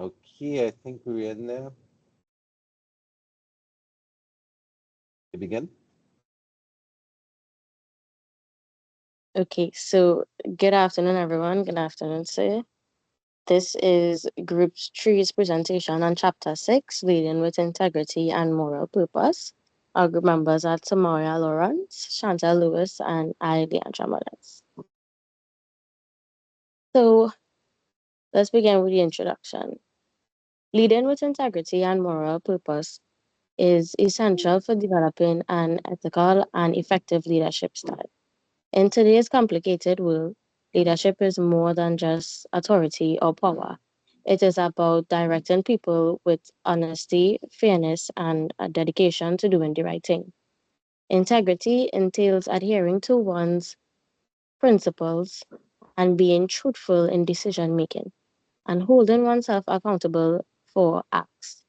Okay, I think we're in there. To begin? Okay, so good afternoon, everyone. Good afternoon, sir. This is Group Three's presentation on Chapter 6, Leading with Integrity and Moral Purpose. Our group members are Tamara Lawrence, Chantal Lewis, and I, Leandra Mullins. So let's begin with the introduction. Leading with integrity and moral purpose is essential for developing an ethical and effective leadership style. In today's complicated world, leadership is more than just authority or power. It is about directing people with honesty, fairness, and a dedication to doing the right thing. Integrity entails adhering to one's principles and being truthful in decision making and holding oneself accountable for acts.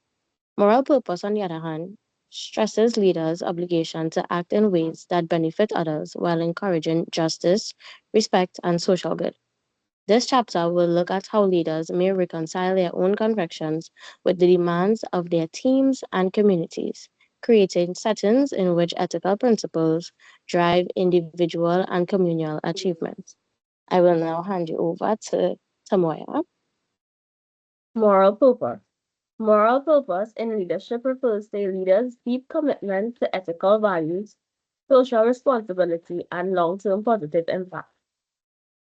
Moral purpose, on the other hand, stresses leaders' obligation to act in ways that benefit others while encouraging justice, respect, and social good. This chapter will look at how leaders may reconcile their own convictions with the demands of their teams and communities, creating settings in which ethical principles drive individual and communal achievements. I will now hand you over to Tamoya. Moral purpose. Moral purpose in leadership refers to a leader's deep commitment to ethical values, social responsibility, and long-term positive impact.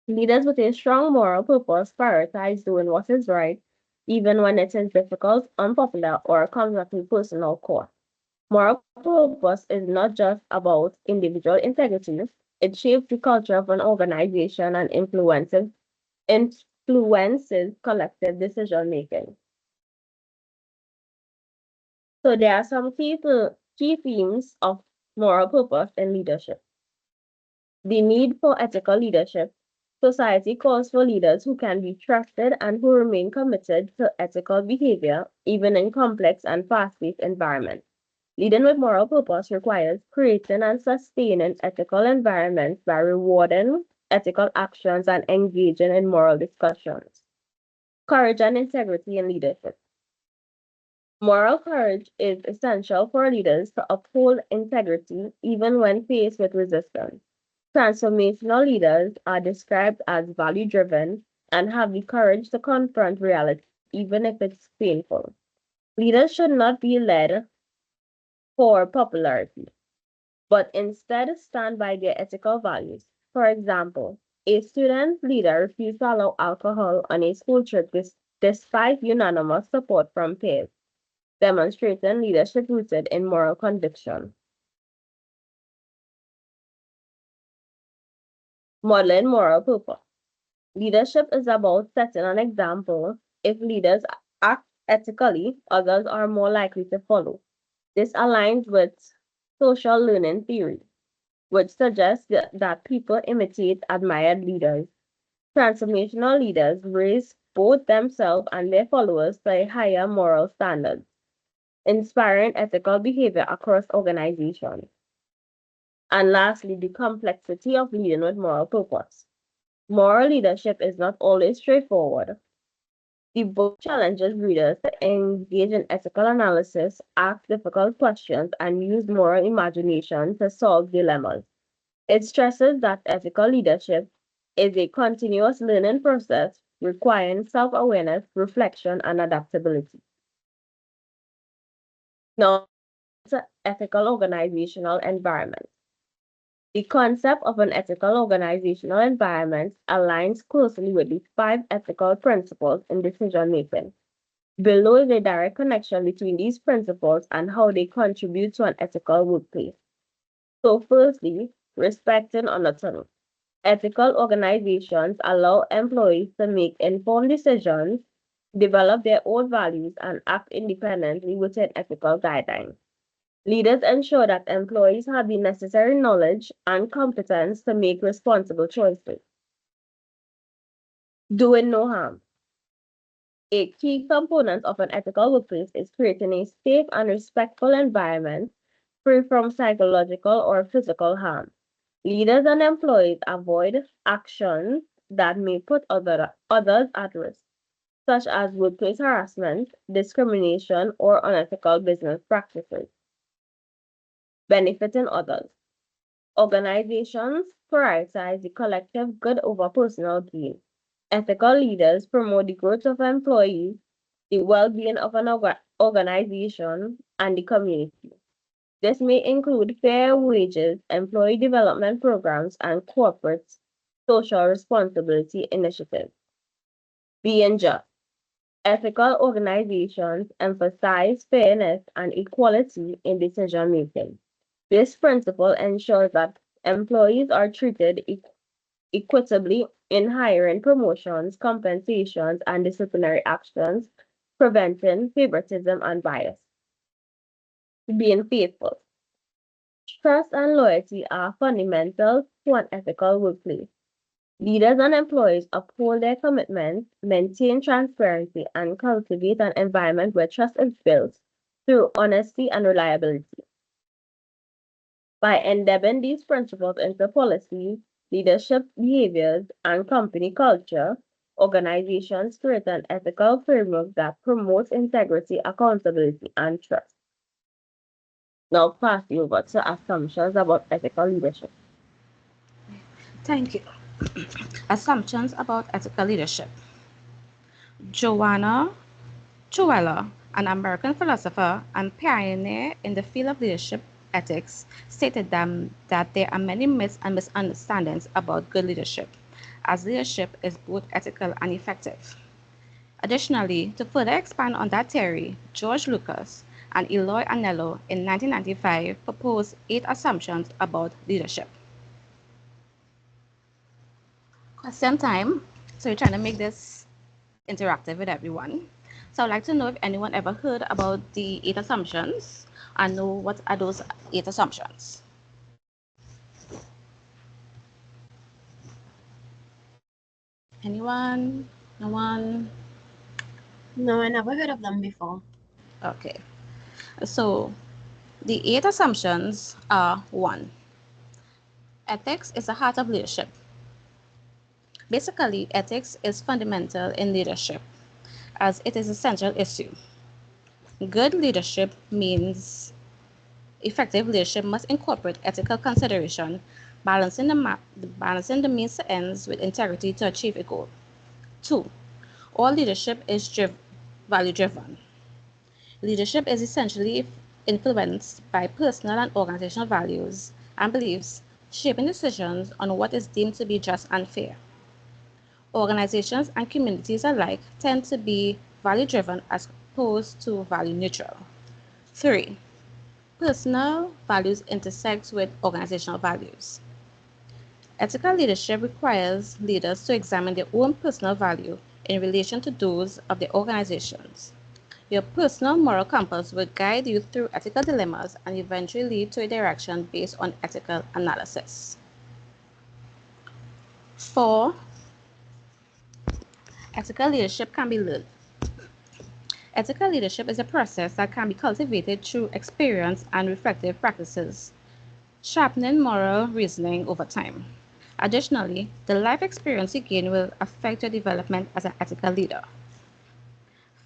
Leaders with a strong moral purpose prioritize doing what is right, even when it is difficult, unpopular, or comes at a personal cost. Moral purpose is not just about individual integrity, it shapes the culture of an organization and influences collective decision making. So there are some key themes of moral purpose in leadership. The need for ethical leadership. Society calls for leaders who can be trusted and who remain committed to ethical behavior, even in complex and fast-paced environments. Leading with moral purpose requires creating and sustaining ethical environments by rewarding ethical actions and engaging in moral discussions. Courage and integrity in leadership. Moral courage is essential for leaders to uphold integrity even when faced with resistance. Transformational leaders are described as value driven and have the courage to confront reality even if it's painful. Leaders should not be led for popularity, but instead stand by their ethical values. For example, a student leader refused to allow alcohol on a school trip despite unanimous support from peers, demonstrating leadership rooted in moral conviction. Modeling moral purpose. Leadership is about setting an example. If leaders act ethically, others are more likely to follow. This aligns with social learning theory, which suggests that people imitate admired leaders. Transformational leaders raise both themselves and their followers to a higher moral standard, inspiring ethical behavior across organizations. And lastly, the complexity of leading with moral purpose. Moral leadership is not always straightforward. The book challenges readers to engage in ethical analysis, ask difficult questions, and use moral imagination to solve dilemmas. It stresses that ethical leadership is a continuous learning process requiring self awareness, reflection, and adaptability. Now, ethical organizational environment. The concept of an ethical organizational environment aligns closely with the five ethical principles in decision making. Below is a direct connection between these principles and how they contribute to an ethical workplace. So, firstly, respecting autonomy. Ethical organizations allow employees to make informed decisions, develop their own values, and act independently within ethical guidelines. Leaders ensure that employees have the necessary knowledge and competence to make responsible choices. Doing no harm. A key component of an ethical workplace is creating a safe and respectful environment free from psychological or physical harm. Leaders and employees avoid actions that may put others at risk. such as workplace harassment, discrimination, or unethical business practices. Benefiting others. Organizations prioritize the collective good over personal gain. Ethical leaders promote the growth of employees, the well-being of an organization, and the community. This may include fair wages, employee development programs, and corporate social responsibility initiatives. Being just. Ethical organizations emphasize fairness and equality in decision making. This principle ensures that employees are treated equitably in hiring, promotions, compensations, and disciplinary actions, preventing favoritism and bias. Being faithful. Trust and loyalty are fundamental to an ethical workplace. Leaders and employees uphold their commitments, maintain transparency, and cultivate an environment where trust is built through honesty and reliability. By embedding these principles into policy, leadership behaviors, and company culture, organizations create an ethical framework that promotes integrity, accountability, and trust. Now pass you over to assumptions about ethical leadership. Thank you. Assumptions about ethical leadership. Joanna Chuela, an American philosopher and pioneer in the field of leadership ethics, stated that there are many myths and misunderstandings about good leadership, as leadership is both ethical and effective. Additionally, to further expand on that theory, George Lucas and Eloy Anello in 1995 proposed 8 assumptions about leadership. Question time. So we're trying to make this interactive with everyone. So I'd like to know if anyone ever heard about the 8 assumptions and know what are those 8 assumptions. Anyone? No one? No, I never heard of them before. Okay. So the 8 assumptions are 1. Ethics is the heart of leadership. Basically, ethics is fundamental in leadership as it is a central issue. Good leadership means effective leadership must incorporate ethical consideration, balancing the means to ends with integrity to achieve a goal. 2. All leadership is value-driven. Leadership is essentially influenced by personal and organizational values and beliefs, shaping decisions on what is deemed to be just and fair. Organizations and communities alike tend to be value-driven as opposed to value-neutral. 3. Personal values intersect with organizational values. Ethical leadership requires leaders to examine their own personal value in relation to those of their organizations. Your personal moral compass will guide you through ethical dilemmas and eventually lead to a direction based on ethical analysis. 4. Ethical leadership can be learned. Ethical leadership is a process that can be cultivated through experience and reflective practices, sharpening moral reasoning over time. Additionally, the life experience you gain will affect your development as an ethical leader.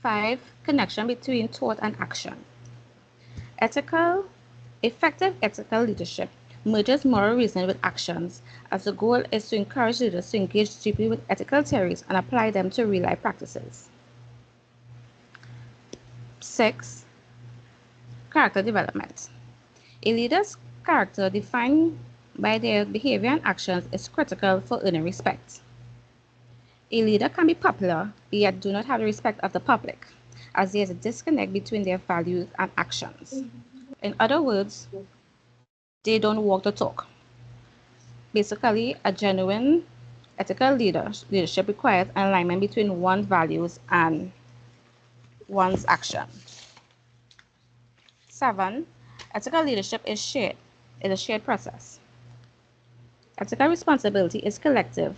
5. Connection between thought and action. Effective ethical leadership merges moral reasoning with actions, as the goal is to encourage leaders to engage deeply with ethical theories and apply them to real-life practices. 6. Character development. A leader's character defined by their behavior and actions is critical for earning respect. A leader can be popular, yet do not have the respect of the public, as there is a disconnect between their values and actions. In other words, they don't walk the talk. Basically, a genuine ethical leadership requires an alignment between one's values and one's action. 7. Ethical leadership is a shared process. Ethical responsibility is collective,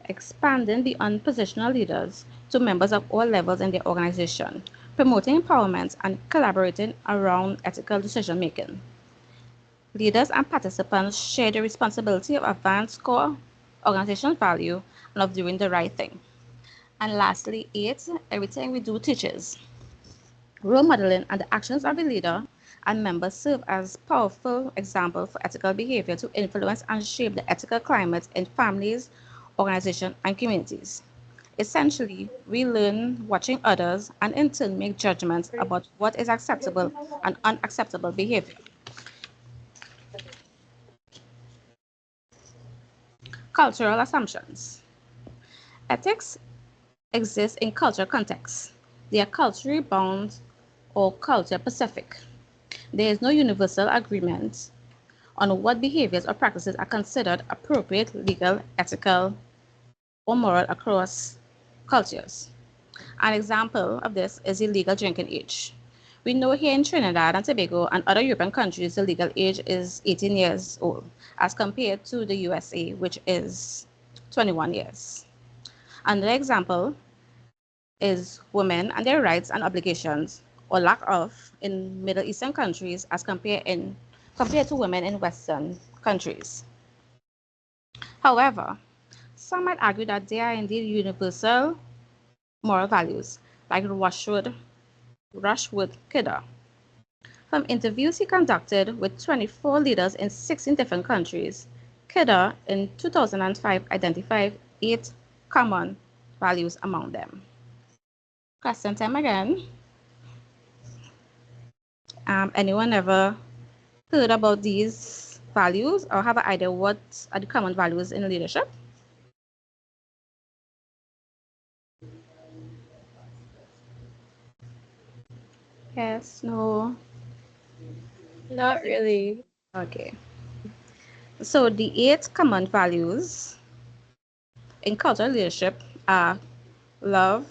expanding beyond positional leaders to members of all levels in the organization, promoting empowerment and collaborating around ethical decision making. Leaders and participants share the responsibility of advancing core organizational value and of doing the right thing. And lastly, 8, everything we do teaches. Role modeling and the actions of a leader and members serve as powerful examples for ethical behavior to influence and shape the ethical climate in families, organizations, and communities. Essentially, we learn watching others and in turn make judgments about what is acceptable and unacceptable behavior. Cultural assumptions. Ethics exist in cultural contexts. They are culturally bound or culture specific. There is no universal agreement on what behaviors or practices are considered appropriate, legal, ethical, or moral across cultures. An example of this is the legal drinking age. We know here in Trinidad and Tobago and other European countries the legal age is 18 years old, as compared to the USA, which is 21 years. Another example is women and their rights and obligations, or lack of, in Middle Eastern countries as compared to women in Western countries. However, some might argue that there are indeed universal moral values, like Rushworth Kidder. From interviews he conducted with 24 leaders in 16 different countries, Kidder in 2005 identified 8 common values among them. Question time again. Anyone ever heard about these values or have an idea what are the common values in leadership? Yes, no. Not really. Okay. So the 8 common values in cultural leadership are love,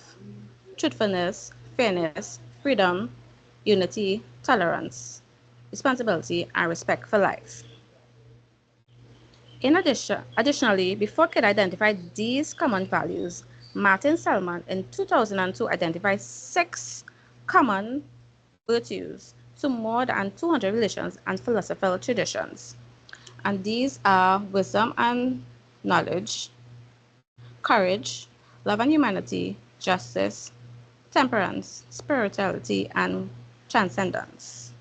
truthfulness, fairness, freedom, unity, tolerance, responsibility, and respect for life. Additionally, before Kidd identified these common values, Martin Selman in 2002 identified 6 common virtues to more than 200 religions and philosophical traditions. And these are wisdom and knowledge, courage, love and humanity, justice, temperance, spirituality, and transcendence.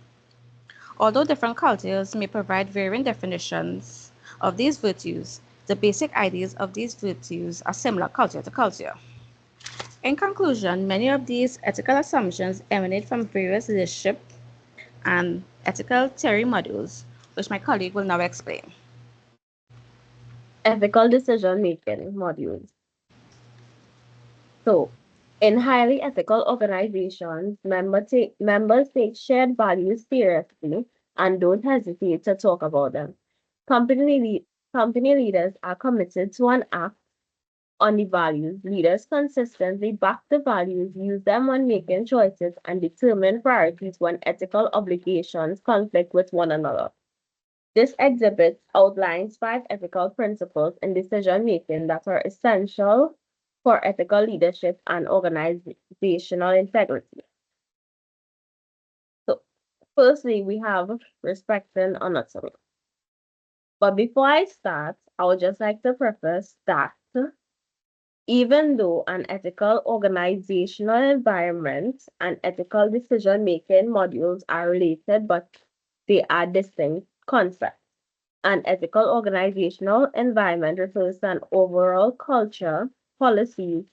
Although different cultures may provide varying definitions of these virtues, the basic ideas of these virtues are similar culture to culture. In conclusion, many of these ethical assumptions emanate from various leadership and ethical theory modules, which my colleague will now explain. Ethical decision making modules. So, in highly ethical organizations, members take shared values seriously and don't hesitate to talk about them. Company leaders are committed to an act on the values. Leaders consistently back the values, use them when making choices, and determine priorities when ethical obligations conflict with one another. This exhibit outlines 5 ethical principles in decision making that are essential for ethical leadership and organizational integrity. So, firstly, we have respecting anatomy. But before I start, I would just like to preface that even though an ethical organizational environment and ethical decision making modules are related, but they are distinct concepts. An ethical organizational environment refers to an overall culture, policies,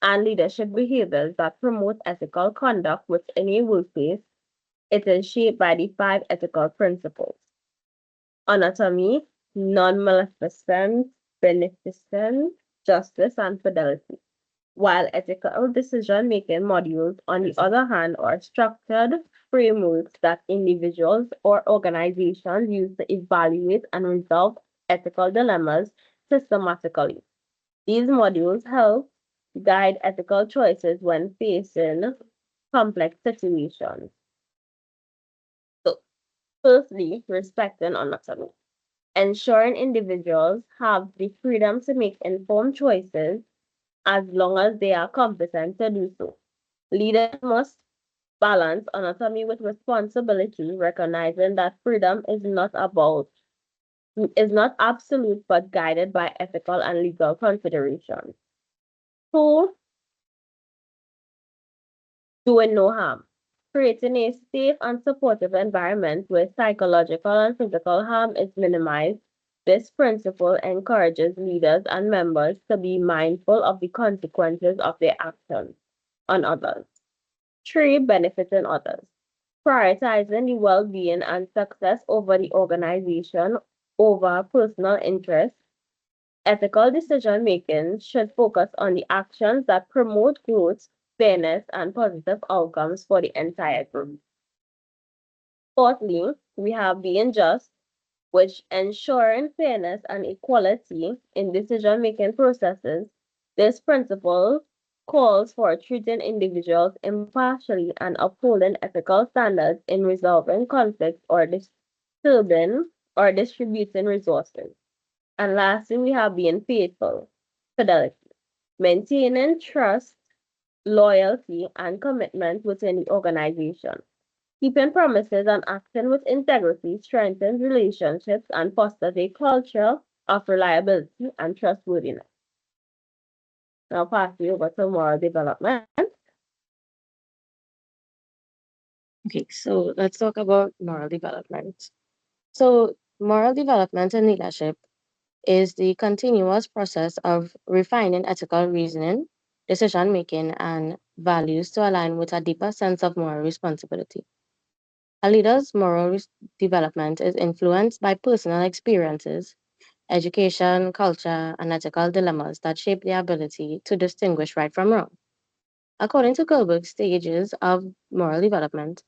and leadership behaviors that promote ethical conduct within a workplace. It is shaped by the 5 ethical principles: anatomy, non-maleficence, beneficence, justice, and fidelity. While ethical decision-making modules, on the other hand, are structured frameworks that individuals or organizations use to evaluate and resolve ethical dilemmas systematically. These modules help guide ethical choices when facing complex situations. So, firstly, respecting autonomy. Ensuring individuals have the freedom to make informed choices as long as they are competent to do so. Leaders must balance autonomy with responsibility, recognizing that freedom is not absolute but guided by ethical and legal considerations. Two, doing no harm, creating a safe and supportive environment where psychological and physical harm is minimized. This principle encourages leaders and members to be mindful of the consequences of their actions on others. 3. Benefiting others. Prioritizing the well-being and success over the organization over personal interest. Ethical decision making should focus on the actions that promote growth, fairness, and positive outcomes for the entire group. Fourthly, we have being just, which ensuring fairness and equality in decision making processes. This principle calls for treating individuals impartially and upholding ethical standards in resolving conflicts or disturbing or distributing resources. And lastly, we have being faithful, fidelity, maintaining trust, loyalty, and commitment within the organization. Keeping promises and acting with integrity strengthens relationships and fosters a culture of reliability and trustworthiness. Now pass you over to moral development. Okay, so let's talk about moral development. So, moral development and leadership is the continuous process of refining ethical reasoning, decision making, and values to align with a deeper sense of moral responsibility. A leader's development is influenced by personal experiences, education, culture, and ethical dilemmas that shape their ability to distinguish right from wrong. According to Kohlberg's stages of moral development,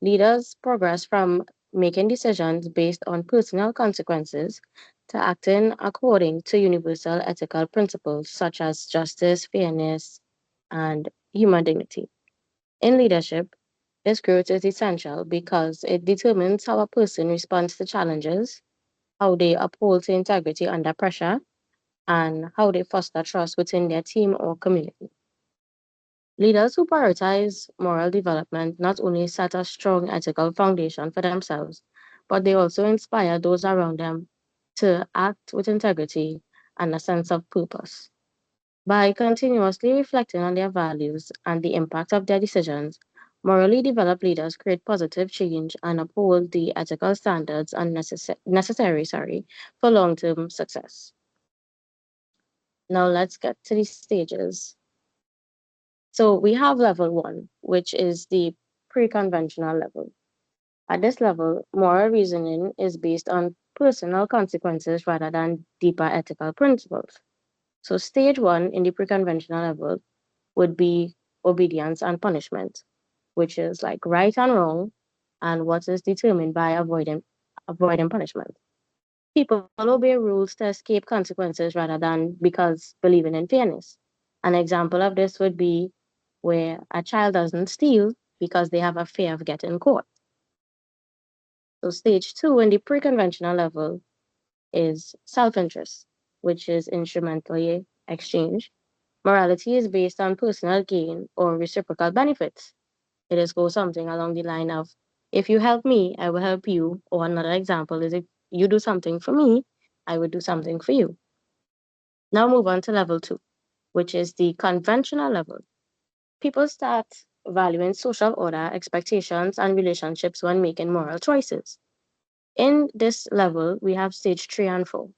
leaders progress from making decisions based on personal consequences to acting according to universal ethical principles such as justice, fairness, and human dignity. In leadership, this growth is essential because it determines how a person responds to challenges, how they uphold to integrity under pressure, and how they foster trust within their team or community. Leaders who prioritize moral development not only set a strong ethical foundation for themselves, but they also inspire those around them to act with integrity and a sense of purpose. By continuously reflecting on their values and the impact of their decisions, morally developed leaders create positive change and uphold the ethical standards necessary for long term success. Now let's get to the stages. So we have level one, which is the pre conventional level. At this level, moral reasoning is based on personal consequences rather than deeper ethical principles. So, stage one in the pre conventional level would be obedience and punishment, which is like right and wrong and what is determined by avoiding punishment. People obey rules to escape consequences rather than because believing in fairness. An example of this would be where a child doesn't steal because they have a fear of getting caught. So stage two in the pre-conventional level is self-interest, which is instrumentally exchange. Morality is based on personal gain or reciprocal benefits. It is goes something along the line of, if you help me, I will help you. Or another example is if you do something for me, I would do something for you. Now move on to level two, which is the conventional level. People start valuing social order, expectations, and relationships when making moral choices. In this level, we have stage three and four.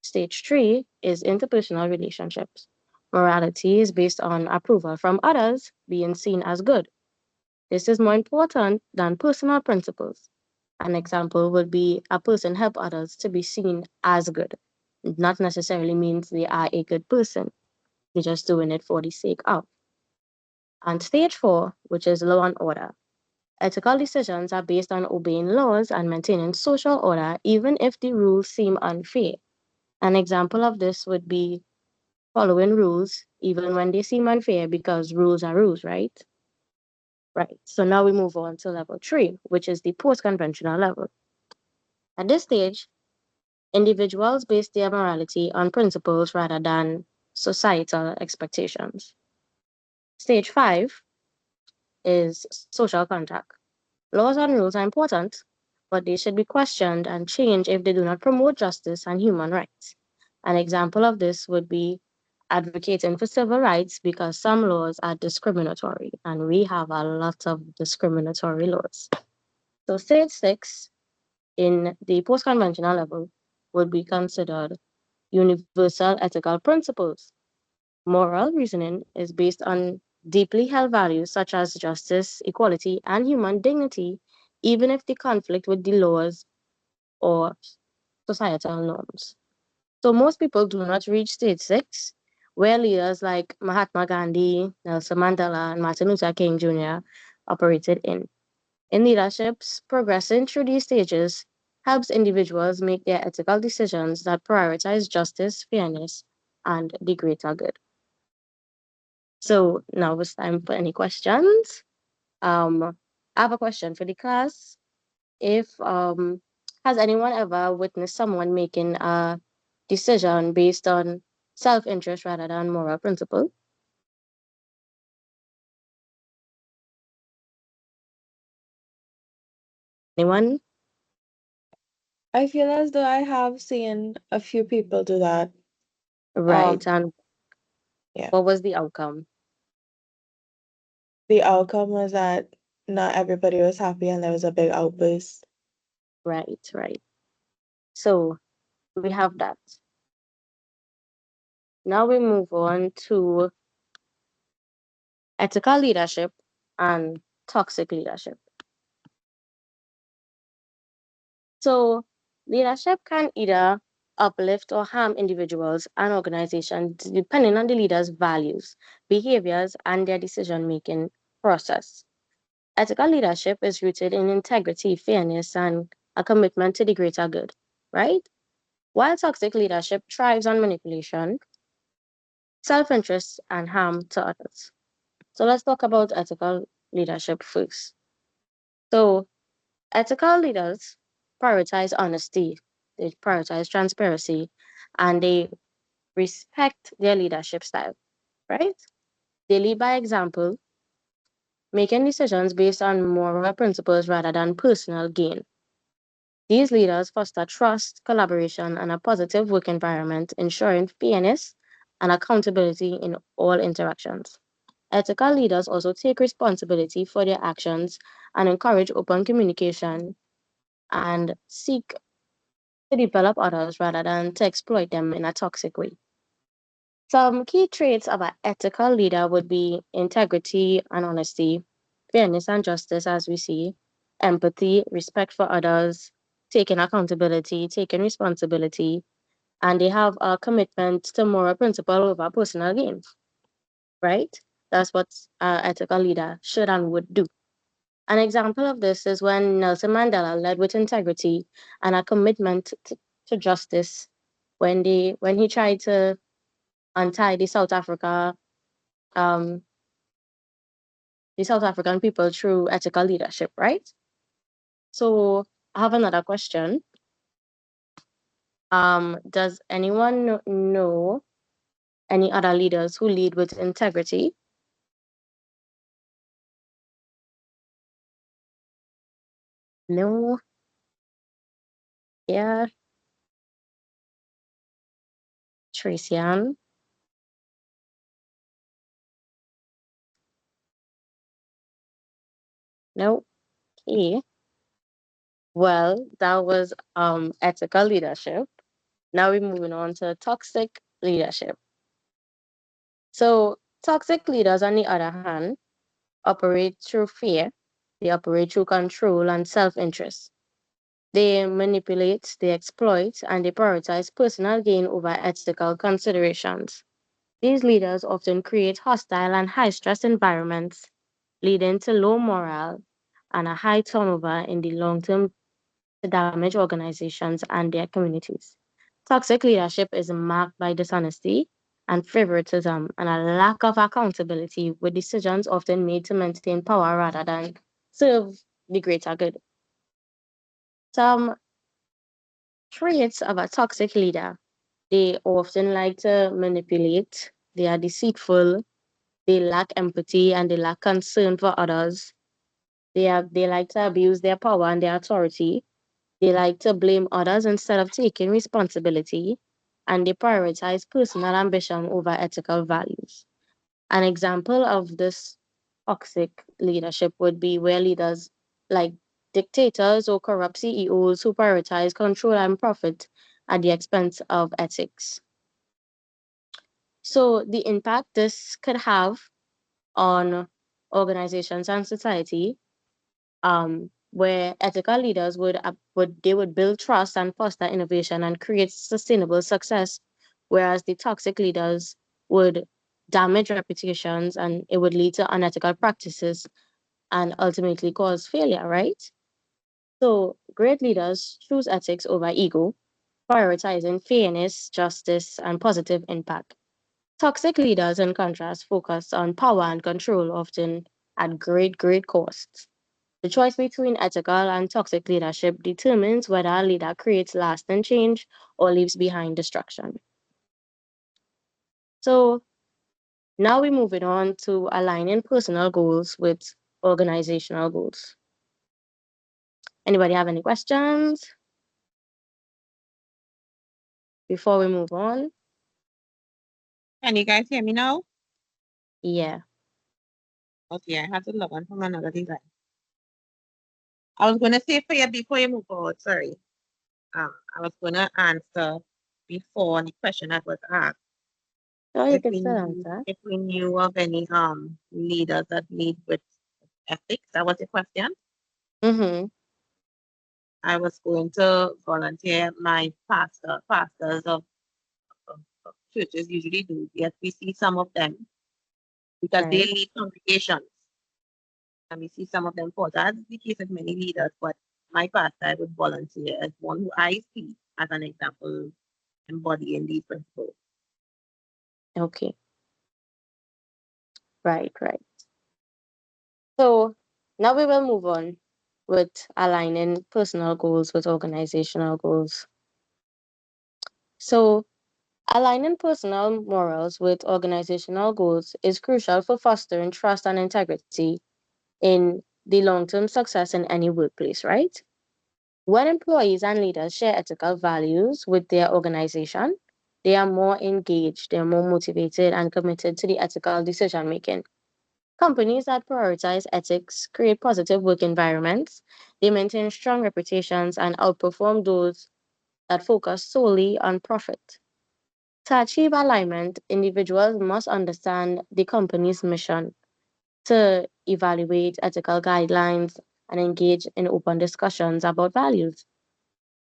Stage three is interpersonal relationships. Morality is based on approval from others being seen as good. This is more important than personal principles. An example would be a person help others to be seen as good. Not necessarily means they are a good person. They're just doing it for the sake of. And stage four, which is law and order. Ethical decisions are based on obeying laws and maintaining social order, even if the rules seem unfair. An example of this would be following rules, even when they seem unfair, because rules are rules, right? Right. So now we move on to level three, which is the post conventional level. At this stage, individuals base their morality on principles rather than societal expectations. Stage five is social contract. Laws and rules are important, but they should be questioned and changed if they do not promote justice and human rights. An example of this would be advocating for civil rights because some laws are discriminatory, and we have a lot of discriminatory laws. So stage 6 in the post-conventional level would be considered universal ethical principles. Moral reasoning is based on deeply held values such as justice, equality, and human dignity, even if they conflict with the laws or societal norms. So most people do not reach stage 6, where leaders like Mahatma Gandhi, Nelson Mandela, and Martin Luther King Jr. operated in. In leaderships, progressing through these stages helps individuals make their ethical decisions that prioritize justice, fairness, and the greater good. So now it's time for any questions. I have a question for the class. If has anyone ever witnessed someone making a decision based on self-interest rather than moral principle? Anyone? I feel as though I have seen a few people do that. Right. And Yeah. what was the outcome? The outcome was that not everybody was happy and there was a big outburst. Right, right. So we have that. Now we move on to ethical leadership and toxic leadership. So leadership can either uplift or harm individuals and organizations depending on the leader's values, behaviors, and their decision-making process. Ethical leadership is rooted in integrity, fairness, and a commitment to the greater good, right? While toxic leadership thrives on manipulation, self-interest, and harm to others. So let's talk about ethical leadership first. So ethical leaders prioritize honesty, they prioritize transparency, and they respect their leadership style, right? They lead by example, making decisions based on moral principles rather than personal gain. These leaders foster trust, collaboration, and a positive work environment, ensuring fairness and accountability in all interactions. Ethical leaders also take responsibility for their actions and encourage open communication and seek to develop others rather than to exploit them in a toxic way. Some key traits of an ethical leader would be integrity and honesty, fairness and justice, as we see, empathy, respect for others, taking accountability, taking responsibility, and they have a commitment to moral principle over personal gain, right? That's what an ethical leader should and would do. An example of this is when Nelson Mandela led with integrity and a commitment to justice when he tried to untie um, the South African people through ethical leadership, right? So I have another question. Does anyone know any other leaders who lead with integrity? No. Yeah. Tracy Ann? No. Okay. Well, that was ethical leadership. Now we're moving on to toxic leadership. So toxic leaders, on the other hand, operate through fear, they operate through control and self-interest. They manipulate, they exploit, and they prioritize personal gain over ethical considerations. These leaders often create hostile and high stress environments, leading to low morale and a high turnover in the long term to damage organizations and their communities. Toxic leadership is marked by dishonesty and favoritism and a lack of accountability, with decisions often made to maintain power rather than serve the greater good. Some traits of a toxic leader: they often like to manipulate, they are deceitful, they lack empathy, and they lack concern for others. They like to abuse their power and their authority. They like to blame others instead of taking responsibility, and they prioritize personal ambition over ethical values. An example of this toxic leadership would be where leaders like dictators or corrupt CEOs who prioritize control and profit at the expense of ethics. So, the impact this could have on organizations and society, where ethical leaders would build trust and foster innovation and create sustainable success, whereas the toxic leaders would damage reputations and it would lead to unethical practices and ultimately cause failure, right? So great leaders choose ethics over ego, prioritizing fairness, justice, and positive impact. Toxic leaders, in contrast, focus on power and control, often at great costs. The choice between ethical and toxic leadership determines whether a leader creates lasting change or leaves behind destruction. So now we're moving on to aligning personal goals with organizational goals. Anybody have any questions before we move on? Can you guys hear me now? Yeah. Okay, I had to log on from another device. I was going to say for you before you move forward, sorry. I was going to answer before the question that was asked. Oh, you can still answer. If we knew of any leaders that lead with ethics, that was the question. Mm-hmm. I was going to volunteer my pastors of churches usually do. Yes, we see some of them because they Right. lead congregations. And we see some of them fall. That's the case with many leaders, but my pastor, I would volunteer as one who I see as an example embodying these principles. Okay. Right. So now we will move on with aligning personal goals with organizational goals. So aligning personal morals with organizational goals is crucial for fostering trust and integrity in the long-term success in any workplace, right? When employees and leaders share ethical values with their organization, they are more engaged, they're more motivated and committed to the ethical decision making. Companies that prioritize ethics create positive work environments, they maintain strong reputations and outperform those that focus solely on profit. To achieve alignment, individuals must understand the company's mission to evaluate ethical guidelines and engage in open discussions about values.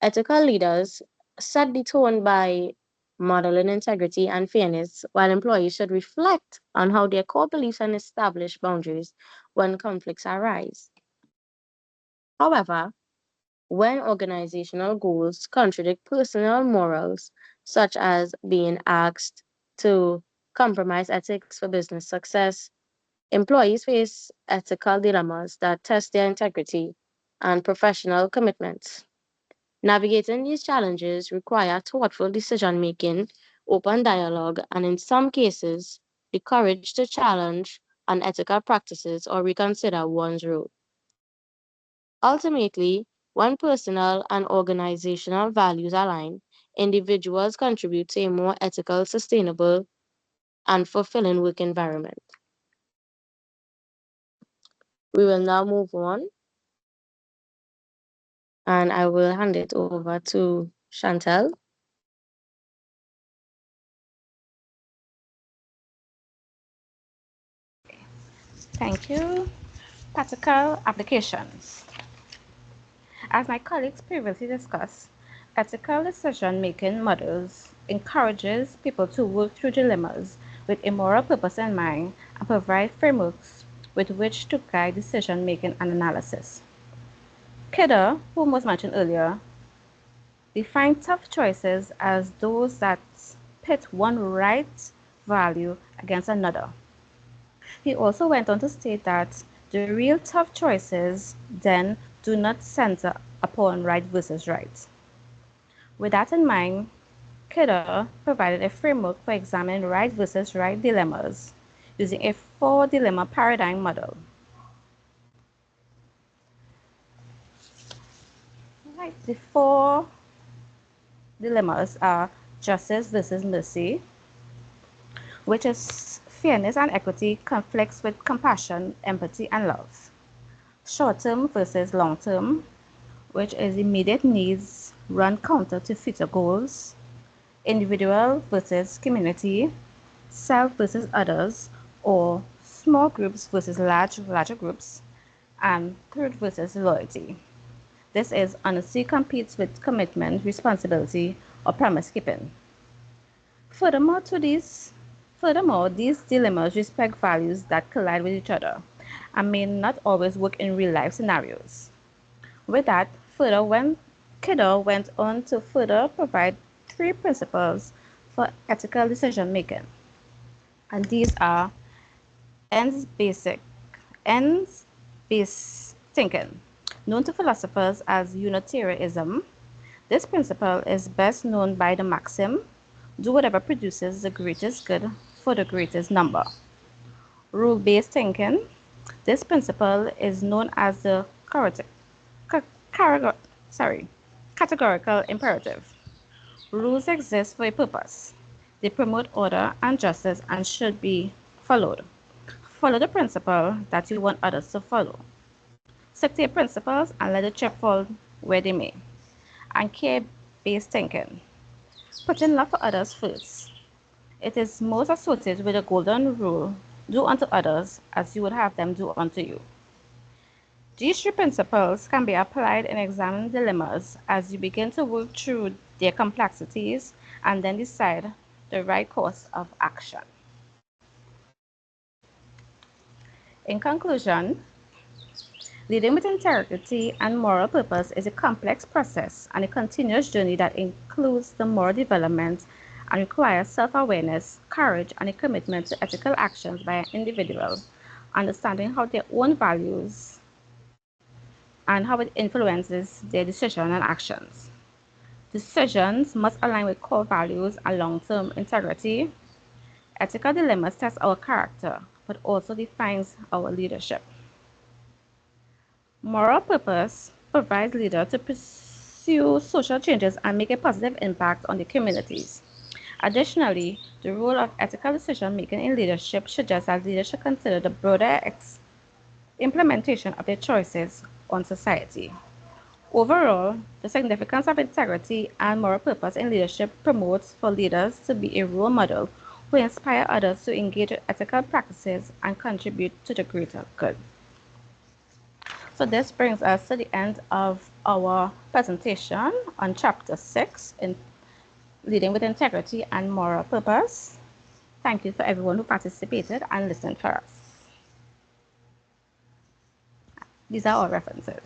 Ethical leaders set the tone by modeling integrity and fairness, while employees should reflect on how their core beliefs and establish boundaries when conflicts arise. However, when organizational goals contradict personal morals, such as being asked to compromise ethics for business success, employees face ethical dilemmas that test their integrity and professional commitments. Navigating these challenges require thoughtful decision making, open dialogue, and in some cases, the courage to challenge unethical practices or reconsider one's role. Ultimately, when personal and organizational values align, individuals contribute to a more ethical, sustainable, and fulfilling work environment. We will now move on, and I will hand it over to Chantel. Thank you. Practical applications. As my colleagues previously discussed, ethical decision-making models encourages people to work through dilemmas with a moral purpose in mind and provide frameworks with which to guide decision-making and analysis. Kidder, who was mentioned earlier, defined tough choices as those that pit one right value against another. He also went on to state that the real tough choices then do not center upon right versus right. With that in mind, Kidder provided a framework for examining right versus right dilemmas using a four-dilemma paradigm model. Right, the four dilemmas are justice versus mercy, which is fairness and equity conflicts with compassion, empathy, and love. Short-term versus long-term, which is immediate needs run counter to future goals. Individual versus community, self versus others, or small groups versus larger groups, and third versus loyalty. This is honesty competes with commitment, responsibility, or promise keeping. Furthermore, these dilemmas respect values that collide with each other and may not always work in real life scenarios. With that, Kidder went on to further provide 3 principles for ethical decision making. And these are ends-based ends-based thinking, known to philosophers as Unitarianism. This principle is best known by the maxim, do whatever produces the greatest good for the greatest number. Rule-based thinking. This principle is known as the categorical imperative. Rules exist for a purpose. They promote order and justice and should be followed. Follow the principle that you want others to follow. Stick to your principles and let the chip fall where they may. And care-based thinking. Putting love for others first. It is most associated with the golden rule, do unto others as you would have them do unto you. These 3 principles can be applied in examining dilemmas as you begin to work through their complexities and then decide the right course of action. In conclusion, leading with integrity and moral purpose is a complex process and a continuous journey that includes the moral development and requires self-awareness, courage, and a commitment to ethical actions by an individual, understanding how their own values and how it influences their decisions and actions. Decisions must align with core values and long-term integrity. Ethical dilemmas test our character, but also defines our leadership. Moral purpose provides leaders to pursue social changes and make a positive impact on the communities. Additionally, the role of ethical decision-making in leadership suggests that leaders should consider the broader implementation of their choices on society. Overall, the significance of integrity and moral purpose in leadership promotes for leaders to be a role model who inspire others to engage in ethical practices and contribute to the greater good. So this brings us to the end of our presentation on Chapter 6 in Leading with Integrity and Moral Purpose. Thank you for everyone who participated and listened for us. These are our references.